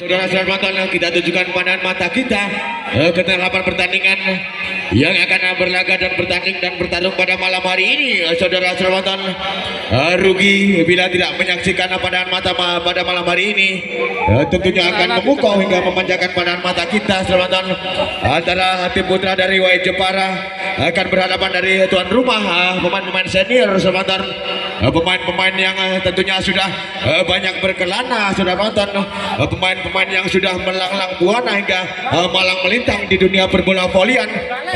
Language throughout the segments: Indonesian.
Saudara-saudara penonton, kita tunjukkan pandangan mata kita ke 8 pertandingan yang akan berlaga dan bertanding dan bertarung pada malam hari ini. Saudara-saudara penonton, rugi bila tidak menyaksikan pandangan mata pada malam hari ini. Tentunya akan memukau hingga memanjakan pandangan mata kita, saudara penonton, antara tim putra dari YI Jepara akan berhadapan dari tuan rumah pemain-pemain senior, saudara penonton. Pemain-pemain yang tentunya sudah banyak berkelana, saudara penonton, pemain-pemain yang sudah melanglang buana hingga malang melintang di dunia perbola volian.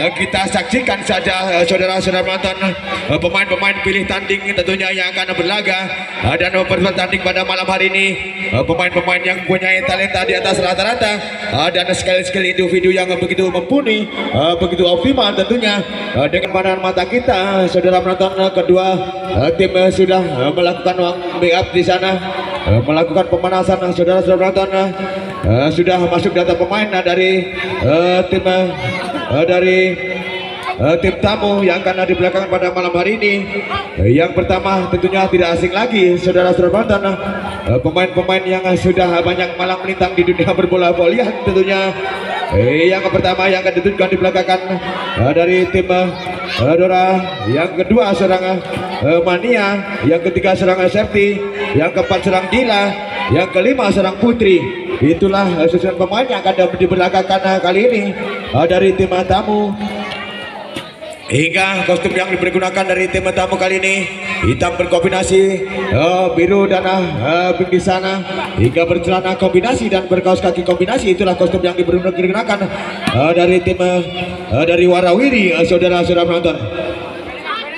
Kita saksikan saja, saudara-saudara penonton, pemain-pemain pilih tanding tentunya yang akan berlaga dan bertanding pada malam hari ini. Pemain-pemain yang punya talenta di atas rata-rata dan skill-skill individu yang begitu mumpuni, begitu optimal tentunya. Dengan pandangan mata kita, saudara penonton, kedua tim sudah melakukan backup di sana, melakukan pemanasan. Saudara-saudara penonton, sudah masuk data pemain dari tim tamu yang akan di belakang pada malam hari ini. Yang pertama tentunya tidak asing lagi, saudara-saudara penonton, pemain-pemain yang sudah banyak malang melintang di dunia berbola volian tentunya. Yang pertama yang akan ditunjukkan di belakang dari tim Dora, yang kedua seorang Mania, yang ketiga seorang Safety, yang keempat seorang Dila, yang kelima seorang Putri. Itulah susunan pemain yang akan diberlagakan kali ini dari tim tamu. Hingga kostum yang dipergunakan dari tim tamu kali ini hitam berkombinasi biru dan pink di sana, hingga bercelana kombinasi dan berkaos kaki kombinasi. Itulah kostum yang dipergunakan dari tim dari Warawiri, saudara-saudara penonton.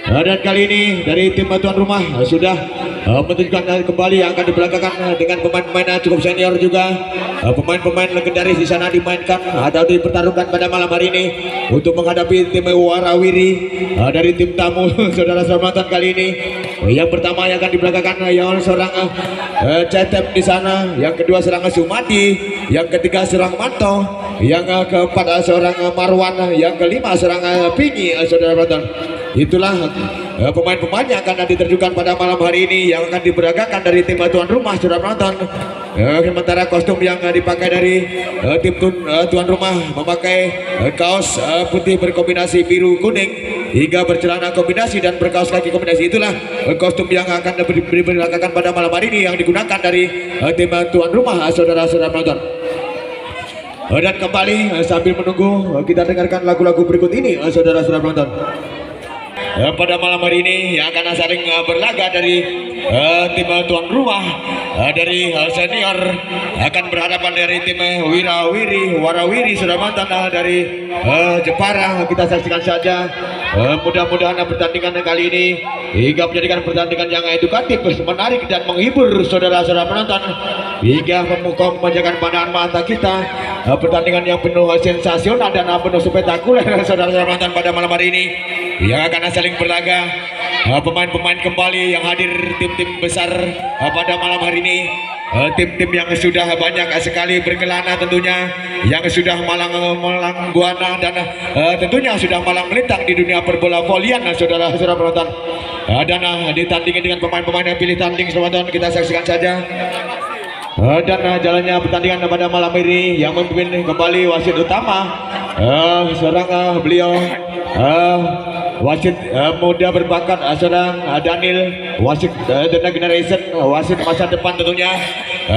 Dan kali ini dari tim tuan rumah sudah menunjukkan kembali yang akan dibelakangkan dengan pemain-pemain cukup senior juga. Pemain-pemain legendaris di sana dimainkan atau dipertaruhkan pada malam hari ini untuk menghadapi tim Warawiri dari tim tamu, saudara-saudara penonton kali ini. Yang pertama yang akan dibelakangkan yang seorang Cetep di sana, yang kedua seorang Sumati, yang ketiga seorang Manto, yang keempat seorang Marwan, yang kelima seorang Pingi, saudara penonton. Itulah pemain-pemain yang akan diterjunkan pada malam hari ini yang akan diberagakan dari tim tuan rumah, saudara penonton. Sementara kostum yang dipakai dari tim tuan rumah memakai kaos putih berkombinasi biru kuning hingga bercelana kombinasi dan berkaos kaki kombinasi. Itulah kostum yang akan diberagakan pada malam hari ini yang digunakan dari tim tuan rumah, saudara-saudara penonton. Dan kembali sambil menunggu kita dengarkan lagu-lagu berikut ini, saudara-saudara penonton. Pada malam hari ini yang akan saling berlaga dari tim tuan rumah dari senior akan berhadapan dari tim Warawiri, saudara mantan dari Jepara. Kita saksikan saja, mudah-mudahan pertandingan kali ini hingga menjadikan pertandingan yang edukatif, menarik dan menghibur saudara-saudara penonton, hingga memukau memanjakan pandangan mata kita. Pertandingan yang penuh sensasional dan penuh spektakuler, saudara-saudara penonton, pada malam hari ini yang akan saling berlaga. Pemain-pemain kembali yang hadir, tim-tim besar pada malam hari ini, tim-tim yang sudah banyak sekali berkelana tentunya, yang sudah malang buana dan tentunya sudah malang melintang di dunia perbola volian, saudara-saudara penonton. Dan ditandingin dengan pemain-pemain yang pilih tanding, saudara, kita saksikan saja. Dan jalannya pertandingan pada malam ini yang memimpin kembali wasit utama, seorang beliau wasit muda berbakat, seorang Daniel, wasit the generation, wasit masa depan tentunya,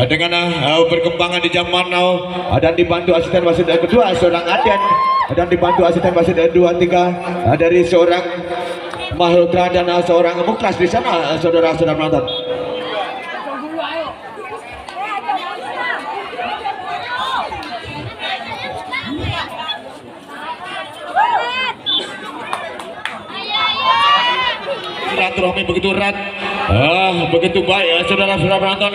dengan perkembangan di zaman now, dan dibantu asisten wasit kedua seorang Aden, dan dibantu asisten wasit 2-3 dari seorang Mahlutra dan seorang Muklas di sana, saudara-saudara penonton. Silaturahmi begitu erat Begitu baik saudara-saudara penonton,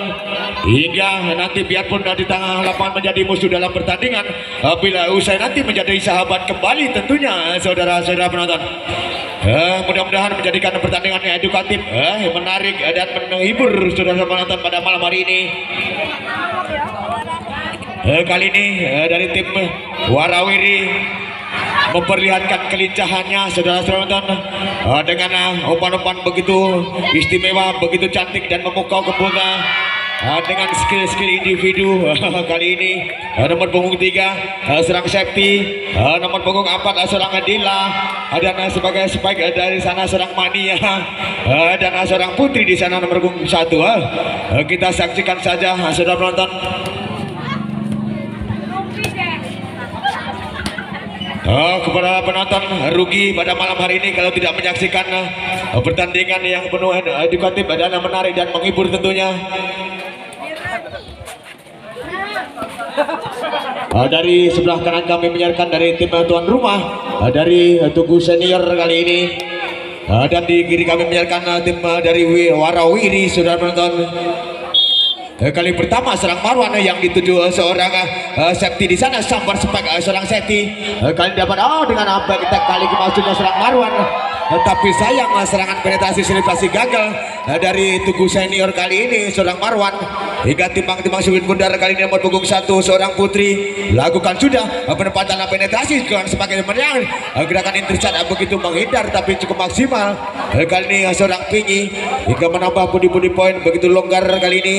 hingga nanti biarpun di tengah lapangan menjadi musuh dalam pertandingan, bila usai nanti menjadi sahabat kembali tentunya saudara-saudara penonton. Mudah-mudahan menjadikan pertandingan yang edukatif, menarik dan menghibur saudara-saudara penonton pada malam hari ini. Kali ini dari tim Warawiri memperlihatkan kelincahannya saudara-saudara penonton, dengan umpan-umpan begitu istimewa, begitu cantik dan memukau kepala, dengan skill-skill individu. Kali ini nomor punggung 3 serang safety, nomor punggung 4 serang Adila, dan sebagai spike dari sana serang Mania, dan seorang putri di sana nomor punggung 1. Kita saksikan saja saudara penonton. Kepada penonton, rugi pada malam hari ini kalau tidak menyaksikan pertandingan yang penuh edukatif dan menarik dan menghibur tentunya. Dari sebelah kanan kami menyiarkan dari tim tuan rumah, dari Tugu Senior kali ini, dan di kiri kami menyiarkan tim dari Warawiri saudara penonton. Kali pertama serang Marwan yang dituju seorang safety di sana, sambar spike seorang safety. Kali dapat dengan apa kita kali maksudnya serang Marwan, tapi sayang serangan penetrasi selebrasi gagal dari Tugu Senior kali ini seorang Marwan. Hingga timbang-timbang sulit bundar kali ini nomor punggung 1 seorang putri lakukan sudah penempatan penetrasi dengan sebagai menang, gerakan intercept begitu menghindar tapi cukup maksimal. Kali ini seorang Pingi hingga menambah budi poin begitu longgar kali ini.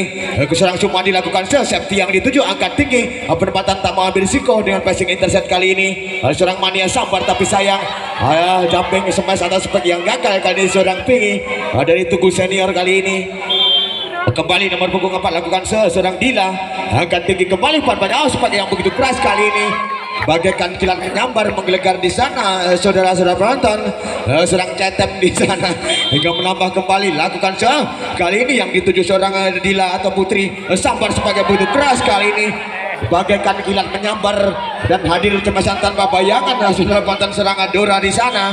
Seorang Suma dilakukan safety yang dituju angkat tinggi, penempatan tak mau ambil risiko dengan passing intercept kali ini. Seorang Mania sambar tapi sayang jumping smash atas seperti yang gagal kali ini seorang Pingi dari Tugu Senior kali ini. Kembali nomor punggung 4 lakukan seorang Dila, angkat tinggi kembali pada seperti yang begitu keras kali ini, bagaikan kilat menyambar menggelegar di sana saudara-saudara penonton. Serang cetem di sana hingga menambah kembali lakukan kali ini yang dituju seorang Dila atau putri, sambar sebagai begitu keras kali ini, bagaikan kilat menyambar dan hadir kemasan tanpa bayangan saudara penonton. Serangan Dora di sana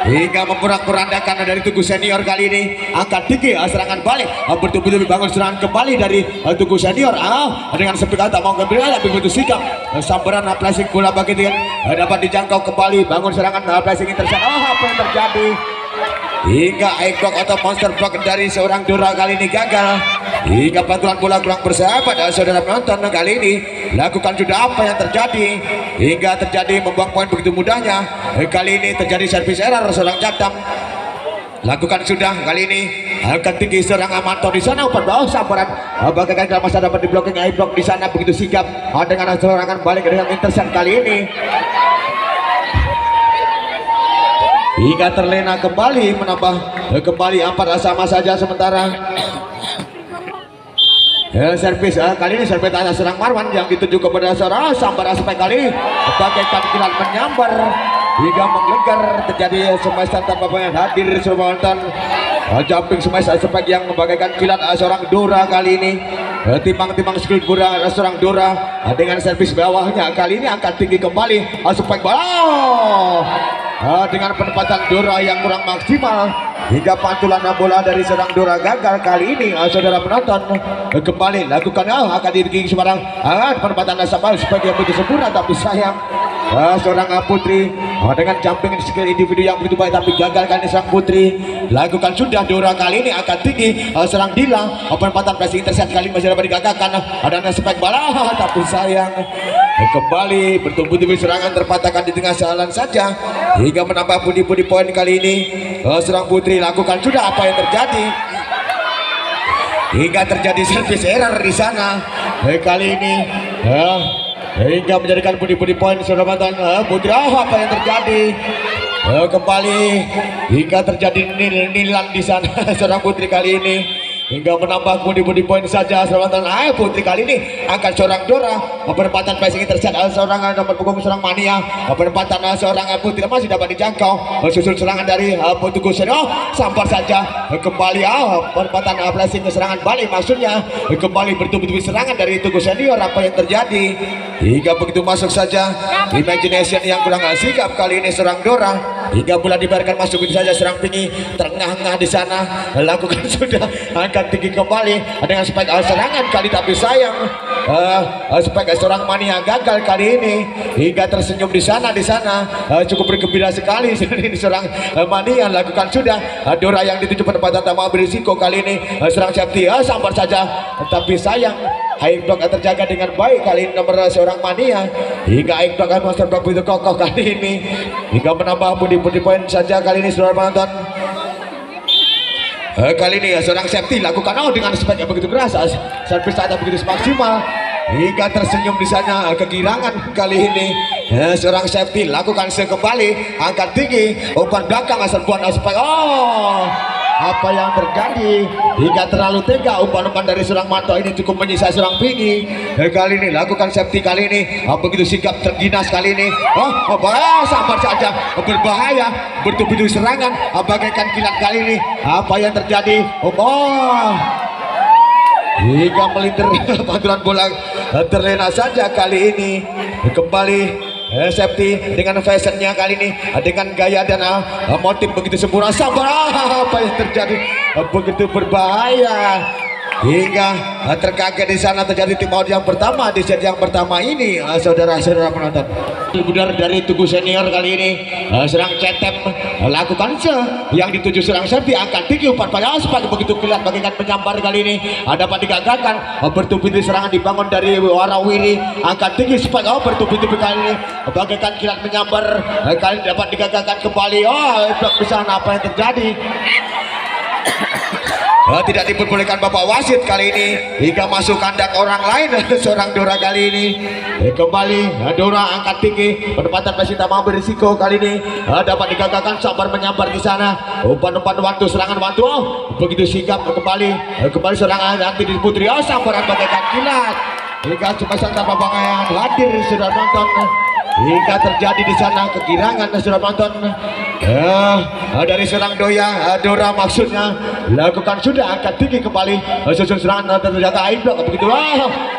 hingga memporak-porandakan dari Tugu Senior kali ini, angkat tinggi serangan balik, betul-betul bangun serangan kembali dari Tugu Senior dengan sepeda tak mau kembali, tapi begitu sikap sambaran flashing bola begitu dapat dijangkau kembali, bangun serangan flashing intercept. Apa yang terjadi hingga block atau monster block dari seorang Dora kali ini gagal, hingga pantulan bola kurang bersahabat saudara penonton. Kali ini lakukan sudah apa yang terjadi hingga terjadi membuang poin begitu mudahnya. Kali ini terjadi service error seorang Jatam, lakukan sudah kali ini angkat tinggi seorang Amanto di sana, umpan bawah sambaran bagaikan dalam masa dapat di blocking block di sana begitu sigap dengan serangan balik dengan intercept kali ini, hingga terlena kembali menambah kembali 4 sama saja sementara. Servis kali ini servis atas serang Marwan yang dituju kepada seorang sambar aspek kali bagaikan kilat menyambar hingga menggelegar, terjadi smash tanpa pemain hadir seorang penonton. Jumping smash aspek yang bagaikan kilat seorang Dora kali ini, timbang-timbang skill kurang seorang Dora dengan servis bawahnya kali ini angkat tinggi kembali aspek bola dengan penempatan Dora yang kurang maksimal hingga pantulan bola dari seorang Dora gagal kali ini saudara penonton. Kembali lakukan akan diri sebarang penempatan nasabah sebagai begitu sempurna, tapi sayang seorang putri dengan jumping skill individu yang begitu baik tapi gagal kali ini seorang putri. Lakukan sudah Dora kali ini angkat tinggi serang Dila, penempatan pressing intercept kali masih dapat digagalkan ada spike bola, tapi sayang kembali bertumbuh-tumbuh serangan terpatahkan di tengah jalan saja hingga menambah budi poin kali ini. Serang putri lakukan sudah apa yang terjadi hingga terjadi service error di sana kali ini hingga menjadikan budi poin saudara penonton. Putri apa yang terjadi kembali hingga terjadi nilan di sana seorang putri kali ini hingga menambah budi poin saja seorang putri kali ini angkat seorang Dora, penempatan passing intercept seorang nomor punggung seorang Mania, penempatan seorang putri masih dapat dijangkau, susul serangan dari Tugu Senior, sambar saja kembali penempatan flashing serangan balik maksudnya kembali bertubi-tubi serangan dari Tugu Senior. Apa yang terjadi hingga begitu masuk saja imagination yang kurang sikap kali ini seorang Dora hingga bola dibiarkan masuk begitu saja. Serang tinggi tengah-tengah di sana, lakukan sudah angkat tinggi kembali dengan spike serangan kali, tapi sayang spike seorang Mania gagal kali ini, hingga tersenyum di sana cukup bergembira sekali ini seorang Mania. Lakukan sudah Dora yang dituju penempatan tambah berisiko kali ini, serang safety sambar saja, tapi sayang high block terjaga dengan baik kali ini nomor seorang Mania, hingga high block monster block begitu kokoh kali ini, hingga menambah pundi-pundi poin saja kali ini saudara penonton. Kali ini seorang safety lakukan dengan spike yang begitu keras, servis saja begitu maksimal, hingga tersenyum di sana kegirangan kali ini. Seorang safety lakukan sekembali angkat tinggi umpan belakang serbuan spike. Apa yang terjadi hingga terlalu tega umpan-umpan dari seorang Manto ini cukup menyisa seorang Pini. Kali ini lakukan safety kali ini begitu sigap terginas kali ini. Sabar saja, berbahaya bertubi-tubi serangan bagaikan kilat kali ini. Apa yang terjadi? Hingga melintir pantulan bola terlena saja kali ini. Kembali safety dengan fashionnya kali ini, dengan gaya dan motif begitu sempurna. Sabar, apa yang terjadi? Begitu berbahaya hingga terkaget di sana. Terjadi tim out yang pertama di set yang pertama ini, saudara-saudara penonton. Budar dari Tugu Senior kali ini, serang Cetem lakukan yang dituju serang safety angkat tinggi umpan pada aspal begitu kilat bagaikan menyambar kali ini. Dapat digagalkan, bertubi-tubi serangan dibangun dari Warawiri, angkat tinggi spike bertubi-tubi kali ini bagaikan kilat menyambar kali ini dapat digagalkan kembali. Di sana apa yang terjadi? Tidak diperbolehkan Bapak wasit kali ini hingga masuk kandang orang lain. Seorang Dora kali ini kembali Dora angkat tinggi penempatan peserta mau berisiko kali ini dapat digagalkan, sabar menyambar di sana umpan-umpan waktu serangan waktu begitu sigap kembali serangan nanti di Putri sambaran bagaikan kilat hingga sepasang tanpa bangaian hadir sudah nonton hingga terjadi di sana kegirangan sudah nonton. Dari serang Dora maksudnya lakukan sudah angkat tinggi kembali susun serangan terjaga high block begitu.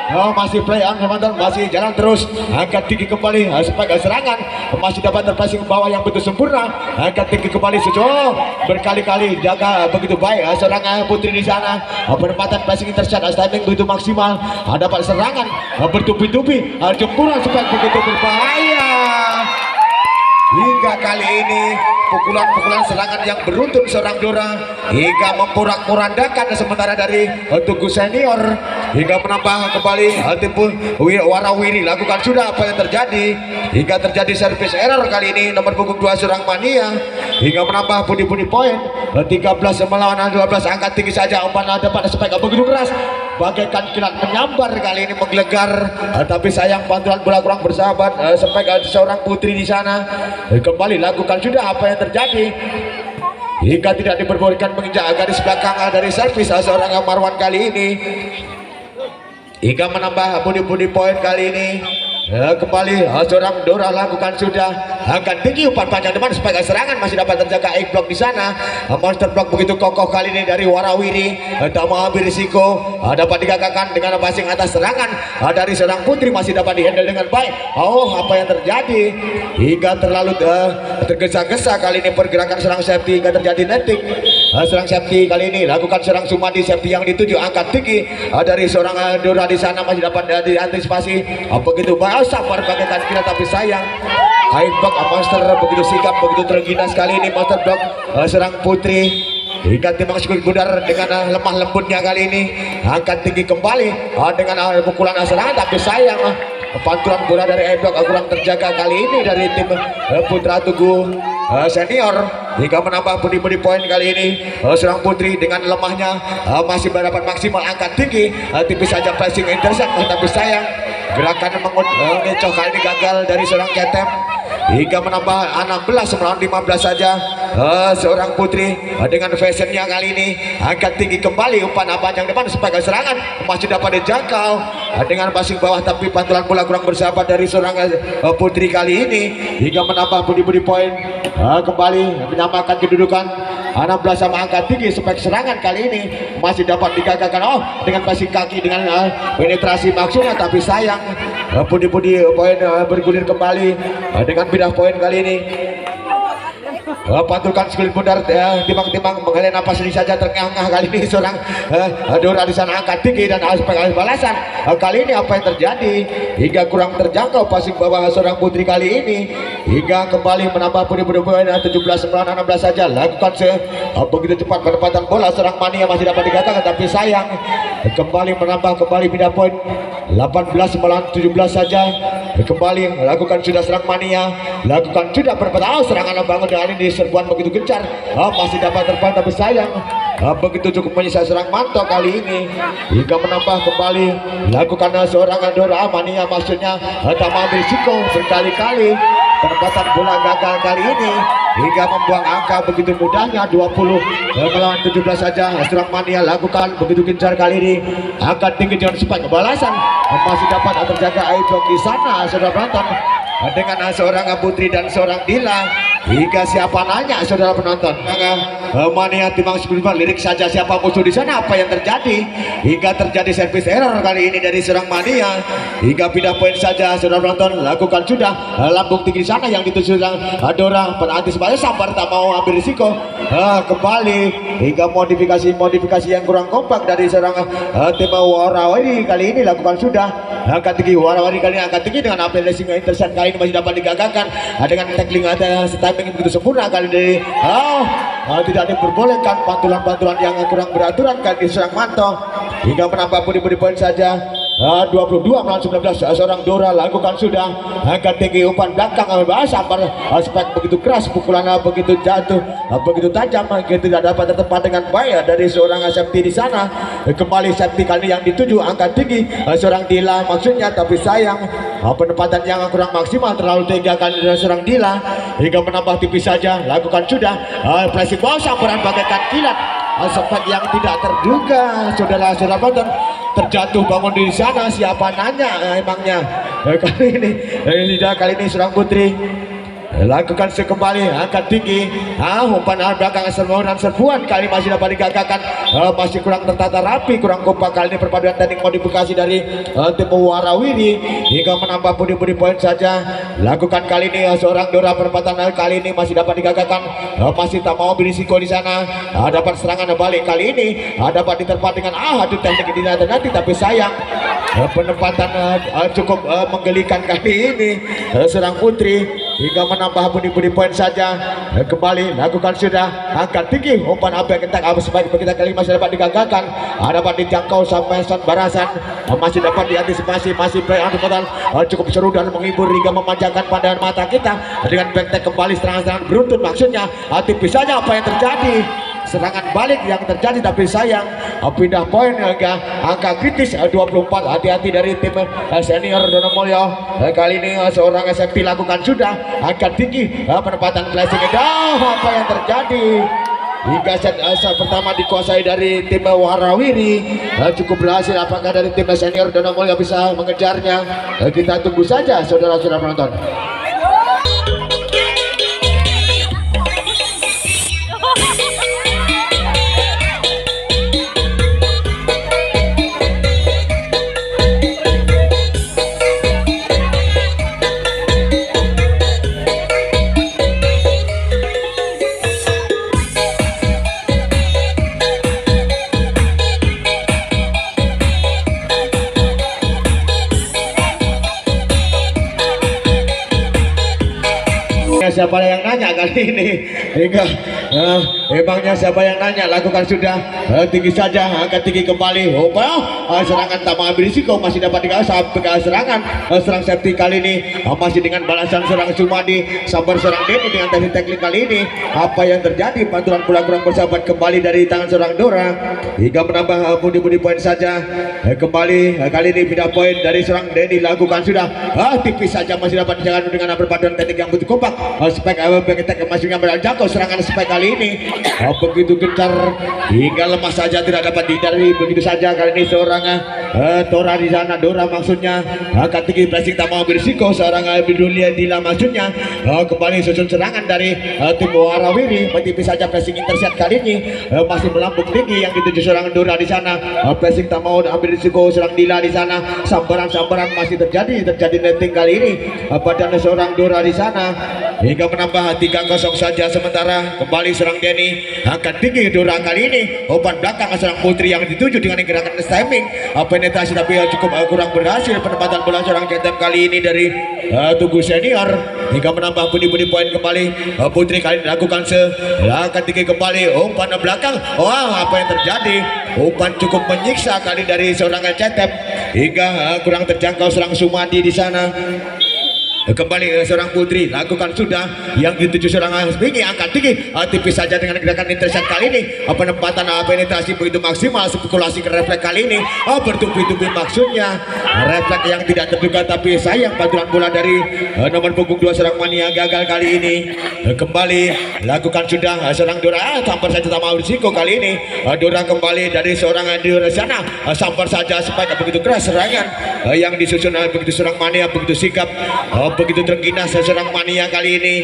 Masih play on teman-teman, masih jalan terus angkat tinggi kembali sebagai serangan masih dapat terpassing ke bawah yang betul sempurna, angkat tinggi kembali berkali-kali jaga begitu baik serangan Putri di sana penempatan passing intercept timing begitu maksimal, dapat serangan bertubi-tubi jempuran supaya begitu berbahaya hingga kali ini pukulan-pukulan serangan yang beruntun seorang Dora hingga memporak-porandakan sementara dari Tugu Senior hingga menambah kembali tim Warawiri. Lakukan sudah apa yang terjadi hingga terjadi service error kali ini nomor punggung 2 seorang Mania hingga menambah pundi-pundi poin 13 melawan 12. Angkat tinggi saja umpan depan spike begitu keras bagaikan kilat menyambar kali ini menggelegar, tapi sayang bantuan bola kurang bersahabat spike seorang Putri di sana. Kembali lakukan sudah apa yang terjadi hingga tidak diperbolehkan menginjak garis belakang dari servis seorang Marwan kali ini hingga menambah pundi-pundi poin kali ini. Kembali seorang Dora lakukan sudah angkat tinggi umpan panjang depan sebagai serangan masih dapat terjaga egg block di sana. Monster block begitu kokoh kali ini dari Warawiri, tak mau ambil risiko, dapat digagalkan dengan passing atas serangan dari seorang Putri masih dapat dihandle dengan baik. Apa yang terjadi hingga terlalu tergesa-gesa kali ini pergerakan serang safety hingga terjadi netting. Serang safety kali ini lakukan serang Sumadi safety yang dituju angkat tinggi dari seorang Dora di sana masih dapat diantisipasi begitu baik. Sabar bagaikan kira, tapi sayang high block monster begitu sikap begitu terginas kali ini monster block serang Putri hingga timang Squid Budar dengan lemah lembutnya kali ini angkat tinggi kembali dengan pukulan serangan, tapi sayang pantulan bola dari high block kurang terjaga kali ini dari tim Putra Tugu Senior hingga menambah pundi-pundi poin kali ini. Serang Putri dengan lemahnya masih berdapat maksimal angkat tinggi, tipis saja passing intercept, tapi sayang gerakan mengecoh kali ini gagal dari seorang Cetem hingga menambah 16 melawan 15 saja. Seorang Putri dengan fashionnya kali ini angkat tinggi kembali umpan panjang depan sebagai serangan masih dapat dijangkau dengan passing bawah, tapi pantulan bola kurang bersahabat dari seorang Putri kali ini hingga menambah pundi-pundi poin. Kembali menyamakan kedudukan 16 sama angkat tinggi spek serangan kali ini masih dapat digagalkan dengan passing kaki dengan penetrasi maksudnya, tapi sayang pundi-pundi poin bergulir kembali dengan pindah poin kali ini. pantulkan skill bundar, timbang-timbang menghela napas ini saja terengah-engah. Kali ini seorang Dora di sana angkat tinggi dan aspek balasan. Kali ini apa yang terjadi hingga kurang terjangkau passing bawah seorang putri kali ini, hingga kembali menambah pundi-pundi poin 17-16 saja. Lakukan begitu cepat penempatan bola seorang Mania masih dapat dikatakan, tapi sayang kembali menambah pindah poin 18-17 saja. Kembali lakukan sudah serang Mania, lakukan sudah penempatan serangan bangun dengan ini serbuan begitu gencar, masih dapat terpantau tapi sayang begitu cukup menyisa serang Manto kali ini hingga menambah kembali lakukan seorang Dora Mania maksudnya tak mengambil risiko berkali-kali. Penempatan bola gagal kali ini hingga membuang angka begitu mudahnya 20 melawan 17 saja. Serang Mania lakukan begitu gencar kali ini, angkat tinggi dengan spike kebalasan, masih dapat terjaga airblock di sana. Saudara penonton, dengan seorang Putri dan seorang Dila, hingga siapa nanya saudara penonton, Mania timbang sebelumnya lirik saja siapa musuh di sana, apa yang terjadi hingga terjadi service error kali ini dari seorang Mania hingga pindah poin saja. Saudara penonton, lakukan sudah lambung tinggi sana yang dituju Dora, penantisipasi sabar tak mau ambil risiko, kembali hingga modifikasi yang kurang kompak dari seorang tim Warawiri kali ini. Lakukan sudah angkat tinggi Warawiri kali ini, angkat tinggi dengan apel racing intercept kali ini masih dapat digagalkan dengan tackling timing begitu sempurna kali ini. Tidak diperbolehkan pantulan-pantulan yang kurang beraturan kali ini serang Manto hingga menambah pundi-pundi poin saja. 22 melawan 19 seorang Dora lakukan sudah angkat tinggi umpan belakang sambar aspek begitu keras, pukulan begitu jatuh begitu tajam, tidak dapat tertempat dengan baik dari seorang safety di sana. Kembali safety kali yang dituju angkat tinggi seorang Dila maksudnya, tapi sayang penempatan yang kurang maksimal, terlalu tega kali dari seorang Dila hingga menambah tipis saja. Lakukan sudah flashing ball sambaran bagaikan kilat, aspek yang tidak terduga. Saudara-saudara penonton, terjatuh bangun di sana, siapa nanya emangnya kali ini seorang Putri lakukan kembali angkat tinggi, umpan belakang serbuan kali masih dapat digagalkan, masih kurang tertata rapi, kurang kompak kali ini perpaduan teknik modifikasi dari tim Warawiri hingga menambah pundi-pundi poin saja. Lakukan kali ini seorang Dora, perempatan kali ini masih dapat digagalkan, masih tak mau berisiko di sana. Dapat serangan balik kali ini, dapat diterpa dengan adu teknik di nanti, tapi sayang penempatan cukup menggelikan kali ini seorang Putri hingga menambah pundi-pundi poin saja. Kembali lakukan sudah angkat tinggi, umpan apa yang ketak sebaik kita kali masih dapat digagalkan, dapat dijangkau sampai barasan, masih dapat diantisipasi, masih play on total cukup seru dan menghibur hingga memanjakan pandangan mata kita dengan back kembali serangan-serangan beruntun maksudnya. Tipis saja apa yang terjadi, serangan balik yang terjadi, tapi sayang pindah poin hingga angka kritis 24. Hati-hati dari tim senior Donomulyo kali ini seorang SMP lakukan sudah angkat tinggi, penempatan flashing itu apa yang terjadi hingga set pertama dikuasai dari tim Warawiri. Cukup berhasil, apakah dari tim senior Donomulyo bisa mengejarnya? Kita tunggu saja saudara-saudara penonton. Siapa yang nanya kali ini hingga emangnya siapa yang nanya? Lakukan sudah tinggi saja, angkat tinggi kembali, serangan tak mengambil risiko, masih dapat dikasih serangan serang safety kali ini, masih dengan balasan serang Sumadi sabar serang Denny dengan teknik kali ini. Apa yang terjadi? Pantulan bola kurang bersahabat kembali dari tangan serang Dora hingga menambah pundi-pundi poin saja. Kembali kali ini pindah poin dari serang Denny, lakukan sudah tipis saja, masih dapat dijaga dengan perpaduan teknik yang begitu kompak. Spike kita masih ngambil jangkau serangan Spike kali ini begitu gencar hingga lemah saja, tidak dapat dihindari begitu saja kali ini seorang Dora di sana, Dora maksudnya akan tinggi pressing tak mau berisiko seorang Bidulia Dila maksudnya kembali susun serangan dari tim Warawiri menipis saja pressing intercept kali ini masih melambung tinggi yang dituju seorang Dora di sana pressing tak mau ambil risiko seorang Dila di sana sambaran masih terjadi netting kali ini pada seorang Dora di sana hingga menambah 3-0 saja sementara kembali seorang Denny angkat tinggi Dora kali ini umpan belakang seorang Putri yang dituju dengan gerakan timing penetrasi tapi cukup kurang berhasil penempatan bola seorang Cetem kali ini dari Tugu Senior hingga menambah budi poin kembali Putri kali ini lakukan angkat tinggi kembali umpan belakang apa yang terjadi umpan cukup menyiksa kali dari seorang Cetem hingga kurang terjangkau seorang Sumadi di sana kembali seorang Putri lakukan sudah yang dituju seorang Asbingi angkat tinggi tipis saja dengan gerakan intercept kali ini penempatan penetrasi begitu maksimal spekulasi ke refleks kali ini bertubi-tubi maksudnya refleks yang tidak terduga tapi sayang pantulan bola dari nomor punggung 2 seorang Mania gagal kali ini kembali lakukan sudah seorang Dora sampai saja tak mau risiko kali ini Dora kembali dari seorang Dora sana sampai saja supaya begitu keras serangan yang disusun begitu seorang Mania begitu sikap begitu terengginas seorang Mania kali ini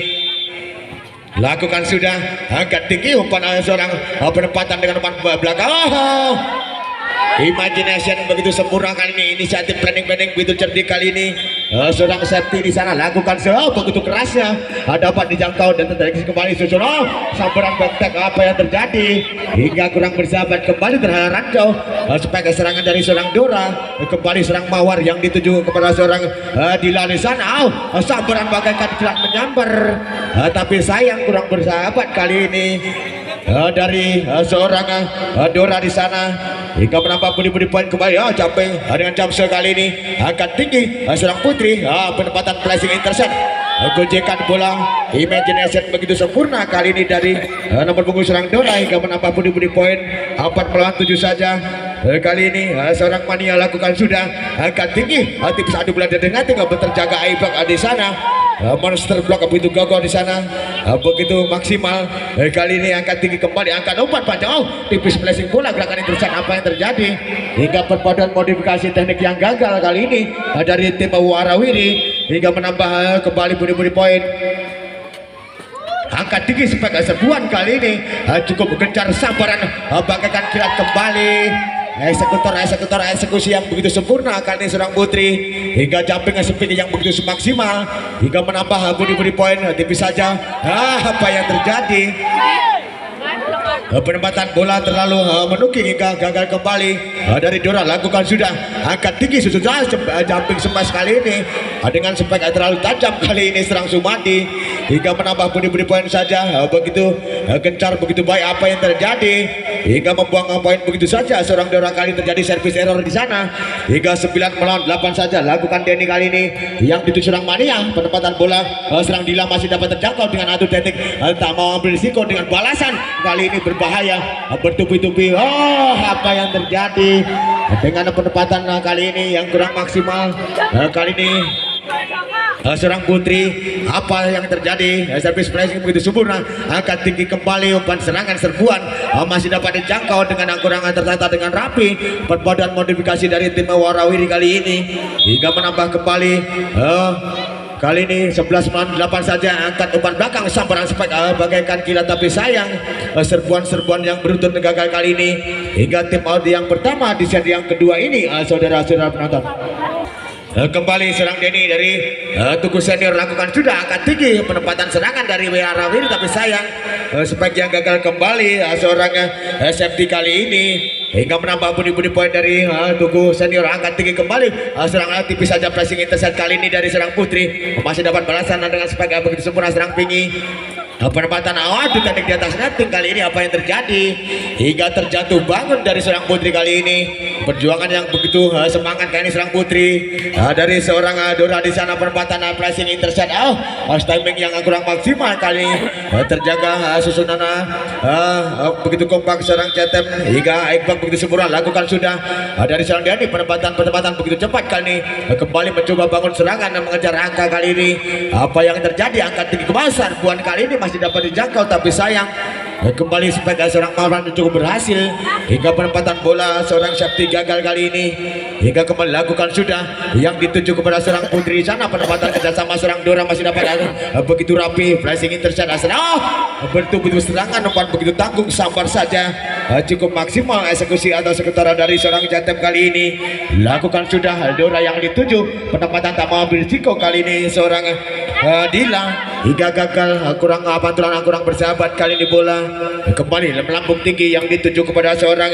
lakukan sudah angkat tinggi umpan seorang penempatan dengan umpan belakang imagination begitu sempurna kali ini inisiatif planning begitu cerdik kali ini seorang safety di sana lakukan begitu kerasnya dapat dijangkau dan terjadi kembali susun sambaran back apa yang terjadi hingga kurang bersahabat kembali terhalang ranjau supaya serangan dari seorang Dora kembali serang Mawar yang dituju kepada seorang Dila di sana sambaran bagaikan kilat menyambar tapi sayang kurang bersahabat kali ini dari seorang Dora di sana hingga menambah budi poin kembali capek dengan jam sekali ini akan tinggi seorang Putri penempatan flashing intercept gojekan bola imagination begitu sempurna kali ini dari nomor punggung seorang Dora hingga menambah budi poin 4-7 saja kali ini seorang Mania lakukan sudah akan tinggi tipis adu bola dengan tinggal terjaga Aibak di sana monster block begitu gagah di sana begitu maksimal kali ini angkat tinggi kembali angkat umpan panjang tipis flashing bola gerakan intercept apa yang terjadi hingga perpaduan modifikasi teknik yang gagal kali ini dari tim Warawiri hingga menambah kembali budi poin angkat tinggi sebagai serbuan kali ini cukup gencar sambaran bagaikan kilat kembali eksekusi yang begitu sempurna kali ini seorang Putri hingga jumping speed yang begitu maksimal hingga menambah budi poin tipis saja apa yang terjadi penempatan bola terlalu menukik hingga gagal kembali dari Dora lakukan sudah angkat tinggi susun jumping smash kali ini dengan spek terlalu tajam kali ini serang Sumadi hingga menambah budi poin saja begitu gencar begitu baik apa yang terjadi hingga membuang poin begitu saja seorang Dora kali terjadi service error di sana hingga 9-8 saja lakukan Denny kali ini yang dituju serang Mania penempatan bola serang Dila masih dapat terjangkau dengan adu teknik tak mau ambil risiko dengan balasan kali ini berbahaya bertubi-tubi apa yang terjadi dengan penempatan kali ini yang kurang maksimal kali ini seorang Putri apa yang terjadi service flashing begitu sempurna angkat tinggi kembali umpan serangan serbuan masih dapat dijangkau dengan kurang tertata dengan rapi perpaduan modifikasi dari tim Warawiri kali ini hingga menambah kembali kali ini 11-8 saja angkat umpan belakang sambaran spek bagaikan kilat tapi sayang serbuan yang beruntun gagal kali ini hingga tim Audi yang pertama di set yang kedua ini saudara-saudara penonton kembali serang Denny dari Tugu Senior lakukan sudah angkat tinggi penempatan serangan dari Warawiri tapi sayang spek yang gagal kembali seorang safety kali ini hingga menambah budi poin dari Tugu Senior angkat tinggi kembali serangan tipis saja pressing intercept kali ini dari serang Putri masih dapat balasan dengan spek begitu sempurna serang Pingi penempatan awal teknik di atas netting kali ini apa yang terjadi hingga terjatuh bangun dari seorang Putri kali ini perjuangan yang begitu semangat kali ini seorang Putri dari seorang Dora di sana penempatan pressing intercept timing yang kurang maksimal kali terjaga susunan begitu kompak seorang Cetem hingga Iqbal begitu sempurna lakukan sudah dari seorang Dani penempatan begitu cepat kali ini kembali mencoba bangun serangan dan mengejar angka kali ini apa yang terjadi angkat tinggi kemasan buan kali ini masih dapat dijangkau tapi sayang Kembali sebagai seorang Marwan cukup berhasil hingga penempatan bola seorang Syafti gagal kali ini hingga kembali lakukan sudah yang dituju kepada seorang Putri di sana. Penempatan kerjasama seorang Dora masih dapat begitu rapi, flashing intercept bertubuh serangan umpan begitu tanggung, sambar saja cukup maksimal eksekusi atau sekretara dari seorang Jatem kali ini. Lakukan sudah Dora yang dituju, penempatan tak mau berisiko kali ini seorang Dila hingga gagal, kurang pantulan kurang bersahabat kali ini. Bola kembali melambung tinggi yang dituju kepada seorang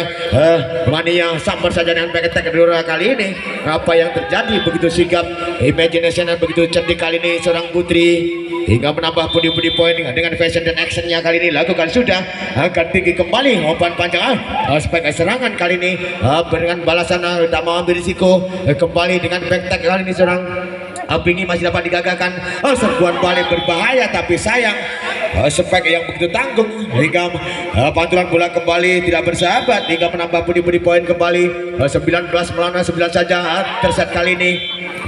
Mania, sambar saja dengan back attack Dora kali ini. Apa yang terjadi, begitu sigap, imagination dan begitu cantik kali ini seorang Putri hingga menambah pundi-pundi poin dengan fashion dan actionnya kali ini. Lakukan sudah, angkat tinggi kembali, umpan panjang sebagai serangan kali ini dengan balasan tak mau ambil risiko. Kembali dengan back attack kali ini seorang Pingi masih dapat digagalkan. Serbuan balik berbahaya tapi sayang spek yang begitu tanggung hingga pantulan bola kembali tidak bersahabat hingga menambah pundi-pundi poin kembali 19 melawan 9 saja. Terset kali ini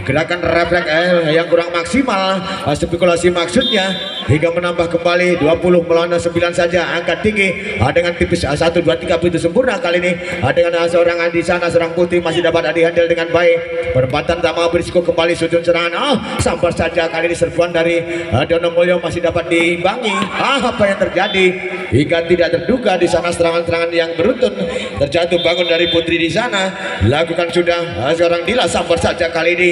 gerakan refleks yang kurang maksimal, spekulasi maksudnya hingga menambah kembali 20 melawan 9 saja. Angkat tinggi dengan tipis 1 2 3 begitu sempurna kali ini dengan seorang di sana seorang Putri masih dapat dihandle dengan baik. Perempatan tak mau berisiko, kembali sudut serangan sambar saja kali ini. Serbuan dari Dono Mulyo masih dapat diimbangi. Apa yang terjadi hingga tidak terduga di sana serangan-serangan yang beruntun terjatuh bangun dari Putri di sana. Lakukan sudah seorang Dila, sambar saja kali ini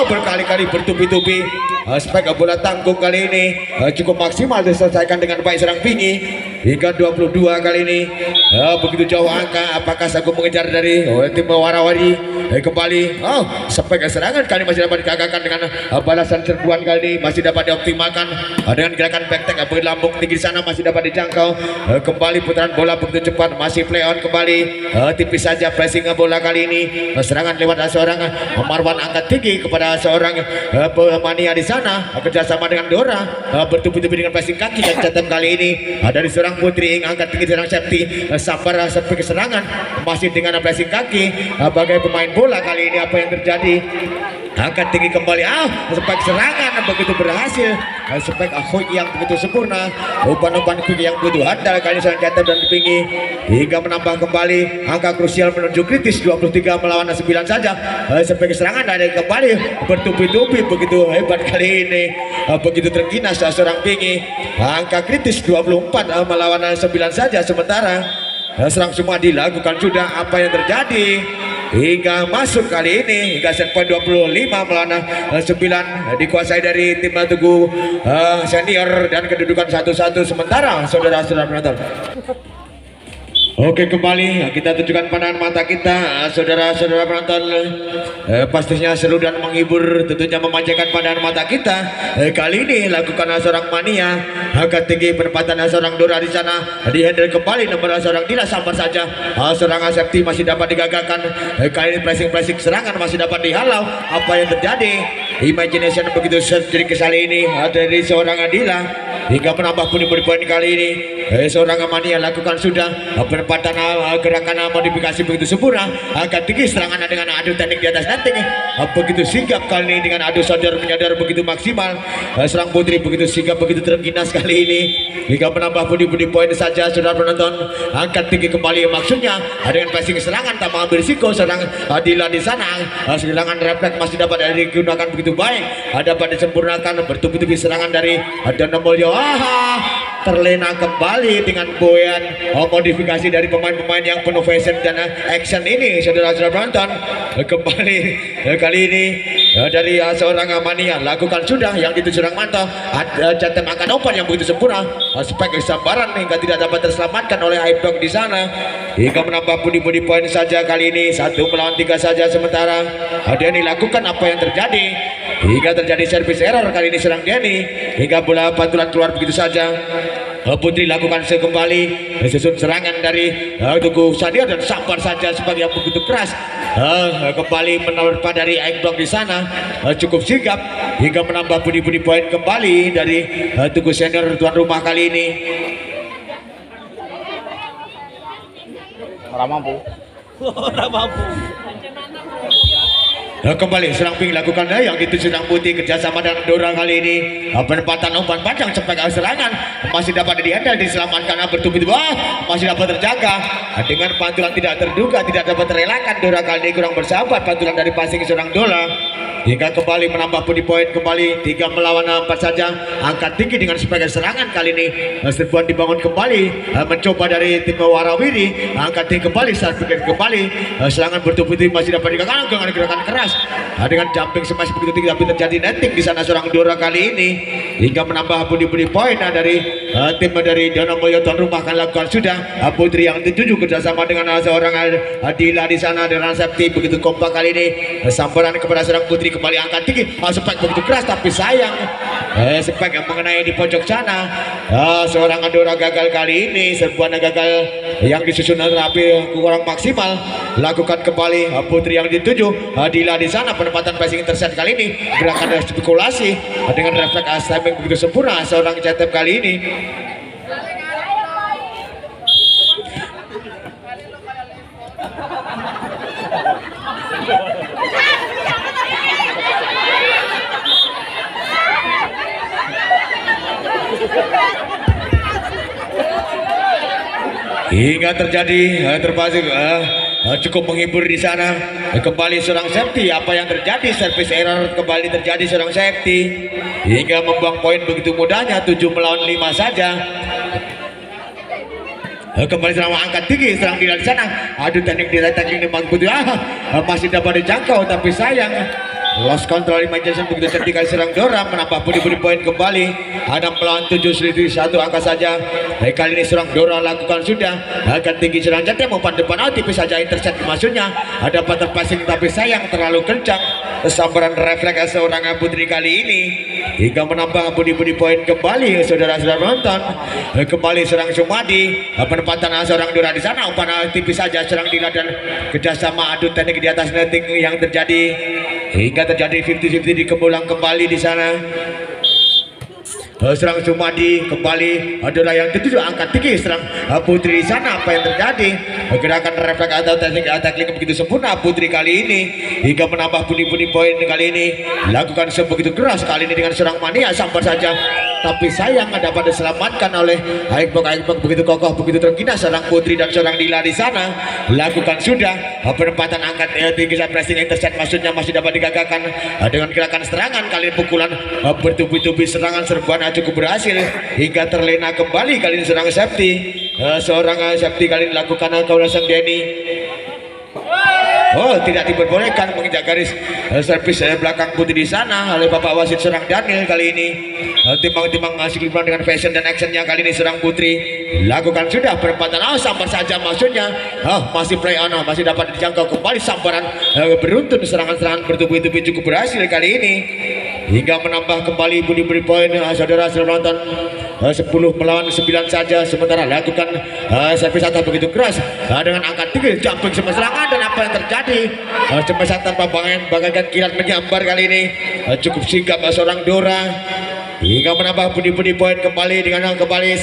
berkali-kali bertubi-tubi. Spek bola tanggung kali ini cukup maksimal diselesaikan dengan baik seorang Pingi hingga 22 kali ini. Begitu jauh angka, apakah sanggup mengejar dari tim Warawari? Kembali spek serangan kali masih dapat digagalkan dengan balasan serbuan kali ini masih dapat dioptimalkan dengan gerakan back tag berlambung tinggi di sana masih dapat dijangkau. Kembali putaran bola begitu cepat, masih play on kembali, tipis saja pressing bola kali ini. Serangan lewat seorang Marwan, angkat tinggi kepada seorang Mania di sana, kerjasama dengan Dora, bertubi-tubi dengan pressing kaki dan Jatem kali ini dari seorang Putri. Angkat tinggi seorang Septi, sambar sebagai serangan masih dengan pressing kaki bagai pemain bola kali ini. Apa yang terjadi? Angkat tinggi kembali, spek serangan begitu berhasil, spek quick yang begitu sempurna, umpan-umpan quick yang begitu handal kali ini seorang Jatem dan Pingi hingga menambah kembali angka krusial menuju kritis 23 melawan 9 saja. Spek serangan ada kembali bertubi-tubi begitu hebat kali ini, begitu terginas seorang Pingi. Angka kritis 24 melawan 9 saja, sementara serang semua dilakukan sudah. Apa yang terjadi hingga masuk kali ini hingga set point 25 melawan 9 dikuasai dari tim Tugu senior dan kedudukan 1-1 sementara saudara-saudara penonton. Oke, kembali kita tunjukkan pandangan mata kita saudara-saudara penonton. Pastinya seru dan menghibur, tentunya memanjakan pandangan mata kita. Kali ini lakukan seorang Mania, angkat tinggi penempatan seorang Dora di sana, dihandle kembali nomor seorang Dila, sambar saja seorang Septi masih dapat digagalkan. Kali ini pressing serangan masih dapat dihalau. Apa yang terjadi? Imagination begitu sedikit kali ini dari seorang Dila hingga menambah pundi-pundi poin kali ini. Seorang Mania lakukan sudah penempatan gerakan modifikasi begitu sempurna, angkat tinggi serangan dengan adu teknik di atas netting begitu sigap kali ini dengan adu sadar menyadar begitu maksimal. Serang Putri begitu sigap, begitu terginas kali ini hingga menambah pundi-pundi poin saja saudara penonton. Angkat tinggi kembali maksudnya dengan passing serangan tak mengambil risiko. Seorang Dila di sana serangan refleks masih dapat digunakan begitu baik, dapat disempurnakan bertubi-tubi serangan dari Dono Mulyo. Terlena kembali dengan boyan modifikasi dari pemain-pemain yang penuh fashion dan action ini saudara-saudara penonton. Kembali kali ini dari seorang Mania lakukan sudah yang dituju seorang Manto, Jatem angkat umpan yang begitu sempurna, spek kesabaran hingga tidak dapat terselamatkan oleh Aibdog di sana hingga menambah pundi-pundi poin saja kali ini 1 melawan 3 saja. Sementara Denny lakukan apa yang terjadi hingga terjadi service error kali ini serang Denny hingga bola pantulan keluar begitu saja. Putri lakukan kembali susun serangan dari Tugu Sadir dan sambar saja sebagai yang begitu keras. Kembali menerpa dari Aibdog di sana, cukup sigap hingga menambah pundi-pundi poin kembali dari Tugu Senior tuan rumah kali ini. Ora mampu. Ora mampu. Kembali serang ping lakukan yang dituju serang putih kerjasama dengan Dora kali ini. Penempatan umpan panjang sebagai serangan masih dapat dihandle, diselamatkan bertubi-tubi, masih dapat terjaga dengan pantulan tidak terduga, tidak dapat terelakkan. Dora kali ini kurang bersahabat, pantulan dari passing seorang Dora hingga kembali menambah body point kembali 3 melawan 4 saja. Angkat tinggi dengan sebagai serangan kali ini. Serbuan dibangun kembali, mencoba dari tim Warawiri, angkat tinggi kembali, saat pikir kembali, serangan bertubi-tubi masih dapat digagalkan dengan gerakan keras dengan jumping smash begitu tinggi, tapi terjadi netting di sana seorang Dora kali ini hingga menambah body point dari tim dari Donomoyo tuan rumah akan lakukan sudah. Putri yang dituju kerjasama dengan seorang Adila di sana dengan safety begitu kompak kali ini. Sambaran kepada seorang Putri kembali angkat tinggi, spike begitu keras tapi sayang spike yang mengenai di pojok sana. Seorang Dora gagal kali ini, serbuan gagal yang disusun rapi kurang maksimal. Lakukan kembali Putri yang dituju Adila di sana. Penempatan passing intercept kali ini, gerakan spekulasi dengan refleks timing begitu sempurna seorang CTM kali ini. Hingga terjadi terpasang cukup menghibur di sana. Kembali seorang safety. Apa yang terjadi? Service error kembali terjadi seorang safety hingga membuang poin begitu mudahnya 7 melawan 5 saja. Kembali serang angkat tinggi, serang di sana. Aduh, teknik di teknik memang putih masih dapat dijangkau tapi sayang. Lost control imagination begitu tertinggal serang Dora, menambah body point kembali. Ada melawan 7 selisih 1 angka saja. Kali ini serang Dora lakukan sudah. Agak tinggi serang jatah umpan depan tipis saja intercept maksudnya. Ada patah passing tapi sayang terlalu kencang. Sambaran refleks seorang Putri kali ini hingga menambah body point kembali saudara-saudara menonton. Kembali serang Sumadi. Penempatan seorang Dora di sana, umpan tipis saja serang Dila dan kerjasama adu teknik di atas netting yang terjadi hingga terjadi 50-50 di kemulang kembali di sana. Serang Sumadi kembali adalah yang dituju angkat tinggi serang Putri di sana. Apa yang terjadi? Gerakan refleks atau teknik tackling begitu sempurna Putri kali ini hingga menambah body point kali ini. Lakukan sebegitu keras kali ini dengan serang mania, sambar saja tapi sayang dapat diselamatkan oleh Aikbok begitu kokoh begitu tergina serang Putri dan serang Dila di sana. Lakukan sudah penempatan angkat tinggi pressing intercept maksudnya masih dapat digagalkan dengan gerakan serangan kali ini. Pukulan bertubi-tubi serangan serbuan cukup berhasil hingga terlena kembali kali ini serang safety. Seorang safety kali ini lakukan kawasan Denny. Tidak diperbolehkan menginjak garis servis belakang Putri di sana oleh Bapak Wasit serang Daniel kali ini. Timbang-timbang ngasih liburan dengan fashion dan actionnya kali ini serang Putri. Lakukan sudah penempatan sambar saja maksudnya. Masih play on, masih dapat dijangkau kembali sambaran beruntun serangan-serangan bertubi-tubi cukup berhasil kali ini hingga menambah kembali body point saudara-saudara nonton. 10 melawan 9 saja. Sementara lakukan servis atas begitu keras dengan angkat tinggi jumping semua serangan. Dan apa yang terjadi? Cemesan tanpa bagaikan kilat menyambar kali ini. Cukup sigap seorang Dora hingga menambah body point kembali dengan kembali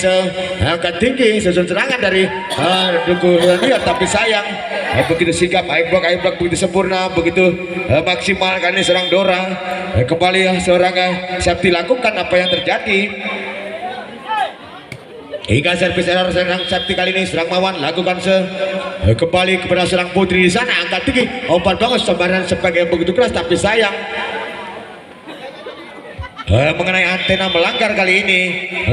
angkat tinggi susun serangan dari Duku Ranier tapi sayang begitu sigap Aikbok begitu sempurna begitu maksimal kali ini serang Dora. Kembali seorang safety lakukan apa yang terjadi hingga servis error serang safety kali ini serang Mawan lakukan kembali kepada serang Putri di sana. Angkat tinggi umpan bagus sambaran sebagai begitu keras tapi sayang mengenai antena melanggar kali ini.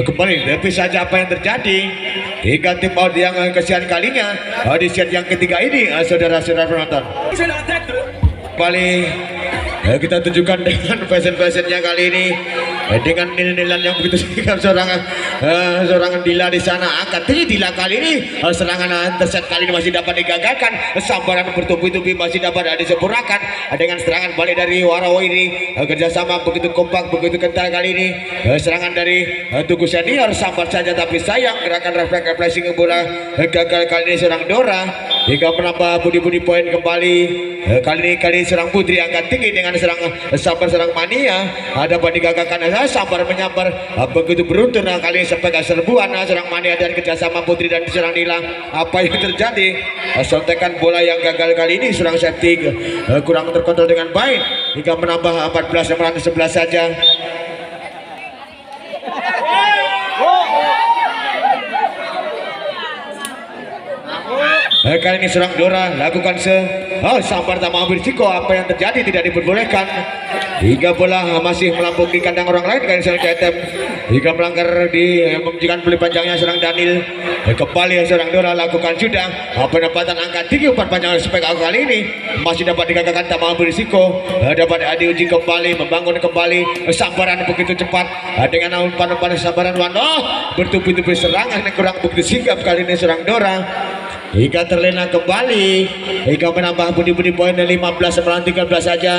Kembali lebih saja apa yang terjadi hingga tim out yang kesian kalinya di set yang ketiga ini saudara-saudara penonton. Kembali kita tunjukkan dengan fashion-fashionnya kali ini dengan nilai-nilai yang begitu sigap seorang Dila di sana. Angkat tinggi Dila kali ini serangan intercept kali ini masih dapat digagalkan. Sambaran bertubi-tubi masih dapat disempurnakan dengan serangan balik dari Warawa ini. Kerjasama begitu kompak begitu kental kali ini. Serangan dari Tugu Senior sambar saja tapi sayang gerakan refleks flashing bola gagal kali ini seorang Dora. hingga menambah budi-budi poin kembali. Kali ini serang Putri angkat tinggi dengan serang Sambar serang Mania, dapat digagalkan Sambar menyambar begitu beruntun. Kali ini sampai serbuan serang Mania dan kerjasama Putri dan serang Nila. Apa yang terjadi? Sontekan bola yang gagal kali ini serang safety kurang terkontrol dengan baik hingga menambah 14-11 saja. Kali ini serang Dora lakukan Sambar tak mau berisiko. Apa yang terjadi tidak diperbolehkan hingga bola masih melambung di kandang orang lain. Kali serang KTM hingga melanggar di memberikan beli panjangnya serang Daniel. Kembali serang Dora lakukan sudah penempatan angka tinggi umpan panjang spek kali ini masih dapat digagalkan, tak mau berisiko. Dapat diuji kembali membangun kembali sambaran begitu cepat dengan umpan-umpan sambaran bertubi-tubi serangan kurang begitu sigap kali ini serang Dora hingga terlena kembali hingga menambah budi-budi poin 15-13 saja.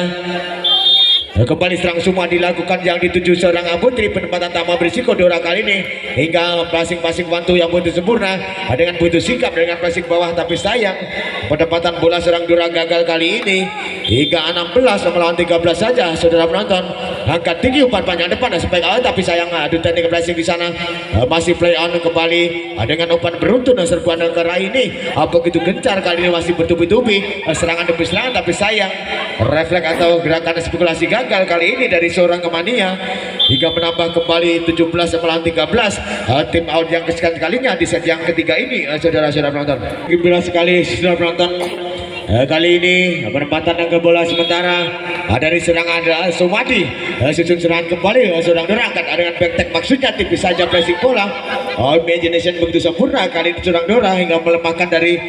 Kembali serang semua dilakukan yang dituju seorang Putri. Penempatan tak mau berisiko Dora kali ini hingga passing bantu yang butuh sempurna dengan butuh sikap dengan passing bawah, tapi sayang penempatan bola serang Dora gagal kali ini hingga 16 melawan 13 saja. Saudara penonton, angkat tinggi umpan panjang depan spek awal, tapi sayang adu teknik passing di sana masih play on kembali dengan umpan beruntun serbuan negara ini begitu gencar kali ini masih bertubi-tubi serangan demi serangan, tapi sayang refleks atau gerakan spekulasi gagal kali ini dari seorang Mania hingga menambah kembali 17 melawan 13. Tim out yang kesekian kalinya di set yang ketiga ini. Saudara-saudara penonton, gembira sekali saudara penonton. Kali ini penempatan ke bola sementara dari serangan Sumadi, susun serangan kembali seorang Dora angkat dengan back maksudnya tipis saja pressing bola. Imagination begitu sempurna kali ini seorang Dora hingga melemahkan dari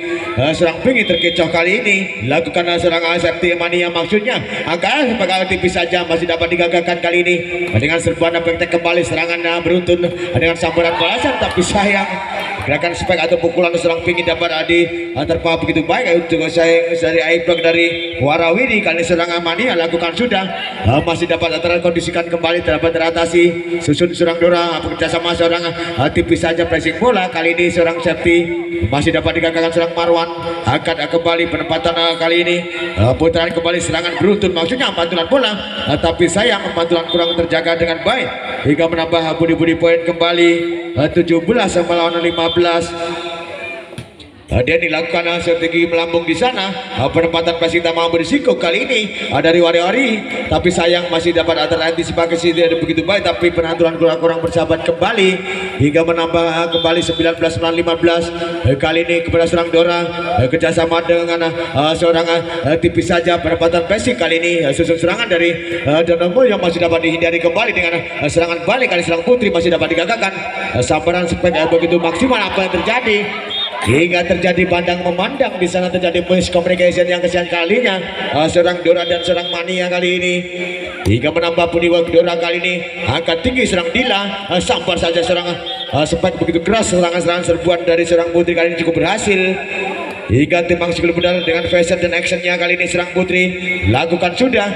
serang pinggir terkecoh kali ini. Lakukan serangan safety Mania maksudnya angkat sebagai tipis saja masih dapat digagalkan kali ini dengan serbuan back kembali serangan beruntun dengan sambaran balasan, tapi sayang gerakan spek atau pukulan serang pinggir dapat terpaut begitu baik untuk saya dari Aiblok dari Warawiri. Kali serangan Mania lakukan sudah masih dapat terkondisikan kembali, dapat teratasi susun serang Dora bekerjasama seorang tipis saja pressing bola. Kali ini seorang safety masih dapat digagalkan serang Marwan angkat kembali penempatan kali ini putaran kembali serangan beruntun maksudnya pantulan bola, tapi sayang pantulan kurang terjaga dengan baik hingga menambah budi-budi poin kembali 17 melawan 15. Dia dilakukan strategi melambung di sana. Penempatan pasti tak mau berisiko kali ini dari Wari-Wari, tapi sayang masih dapat terantisipasi tidak begitu baik, tapi penaturan kurang bersahabat kembali hingga menambah kembali 19 melawan 15. Kali ini kepada serang Dora kerjasama dengan seorang tipis saja penempatan pesi kali ini susun serangan dari Donomo yang masih dapat dihindari kembali dengan serangan balik. Kali serang Putri masih dapat digagalkan sambaran spek begitu maksimal. Apa yang terjadi hingga terjadi pandang memandang di sana, terjadi miscommunication yang kesekian kalinya serang Dora dan serang Mania kali ini hingga menambah budi Dora kali ini angkat tinggi serang Dila sambar saja serang spek begitu keras serangan-serangan serbuan dari serang Putri kali ini cukup berhasil hingga timbang sikul benar dengan fashion dan actionnya kali ini serang Putri lakukan sudah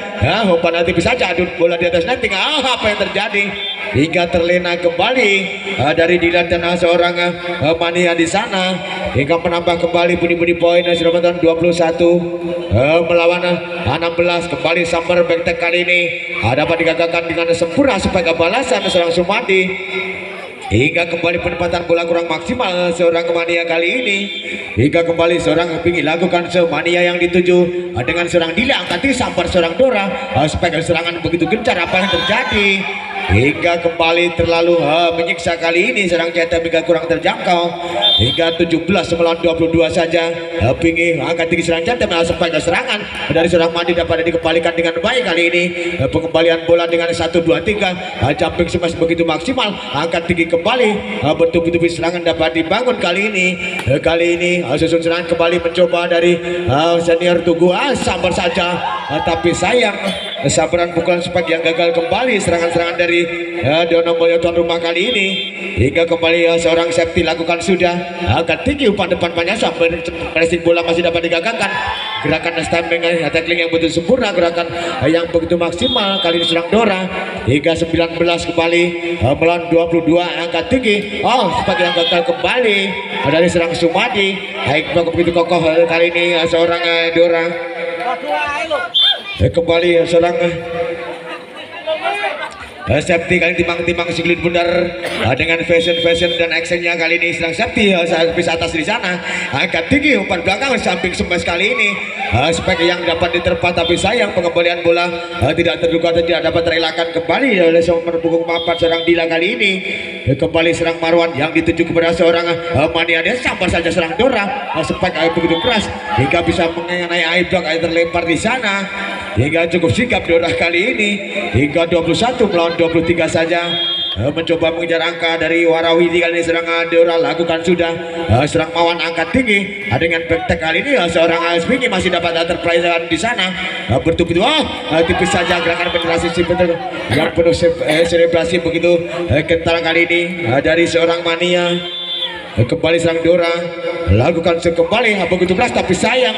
umpan nanti bisa saja adu bola di atas netting. Apa yang terjadi hingga terlena kembali dari Dilan dan seorang Mania di sana hingga menambah kembali budi-budi poin 21 melawan 16. Kembali sambar back kali ini dapat digagalkan dengan sempurna sebagai balasan serang Sumadi hingga kembali penempatan bola kurang maksimal seorang Mania kali ini hingga kembali seorang pinggir lakukan Mania yang dituju dengan seorang Dila angkat sambar seorang Dora sebagai serangan begitu gencar. Apa yang terjadi hingga kembali terlalu menyiksa kali ini serang CTM hingga kurang terjangkau hingga 17 melawan 22 saja. Pinggir angkat tinggi serang CTM sebagai serangan dari seorang Mandi dapat dikembalikan dengan baik kali ini. Pengembalian bola dengan 1 2 3 jumping smash begitu maksimal angkat tinggi kembali bertubi-tubi serangan dapat dibangun kali ini. Kali ini susun serangan kembali mencoba dari senior Tugu sambar saja, tapi sayang sabaran pukulan spek yang gagal kembali serangan-serangan dari Donomoyo tuan rumah kali ini hingga kembali seorang safety lakukan sudah angkat tinggi umpan depan panjang sampai pressing bola masih dapat digagalkan gerakan standing tackling yang betul sempurna, gerakan yang begitu maksimal kali ini serang Dora hingga 19 kembali melawan 22 angkat tinggi. Sebagai yang gagal kembali dari serang Sumadi. Baik begitu kokoh kali ini seorang Dora. Kembali seorang safety kali timang-timang Siglin Bundar dengan fashion dan actionnya kali ini sedang safety bisa atas di sana angkat tinggi umpan belakang samping smash kali ini spek yang dapat diterpa tapi sayang pengembalian bola tidak terduga dan tidak dapat terelakkan kembali oleh nomor punggung 4 serang Dila kali ini. Kembali serang Marwan yang dituju kepada seorang Mania dia sampai saja serang Dora spek begitu keras hingga bisa mengenai aiblok terlempar di sana hingga cukup sigap Dora kali ini hingga 21 melawan 23 saja mencoba mengejar angka dari Warawidi kali ini serang Dora lakukan sudah serang Mawan angkat tinggi dengan back kali ini seorang Spingy masih dapat terpelajaran di sana bertubi-tubi tipis saja gerakan penetrasi betul yang penuh selebrasi begitu kental kali ini dari seorang Mania. Kembali serang Dora lakukan kembali begitu keras tapi sayang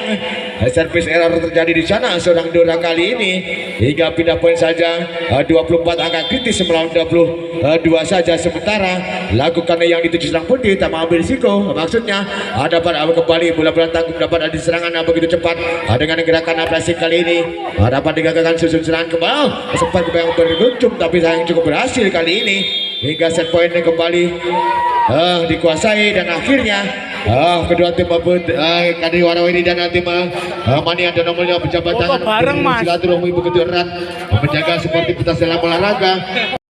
service error terjadi di sana seorang Dora kali ini hingga pindah poin saja 24 angka kritis melawan 22 saja sementara lakukan yang dituju serang Putih tak mengambil risiko maksudnya dapat kembali bola-bola tanggung dapat di serangan begitu cepat dengan gerakan aplikasi kali ini dapat digagalkan susun serangan kembali sempat yang beruntung tapi sayang cukup berhasil kali ini hingga set poinnya kembali dikuasai dan akhirnya kedua tim Kadri Warawiri dan tim Mania dan nomornya pejabat tangan silaturahmi begitu erat menjaga seperti kita dalam olahraga.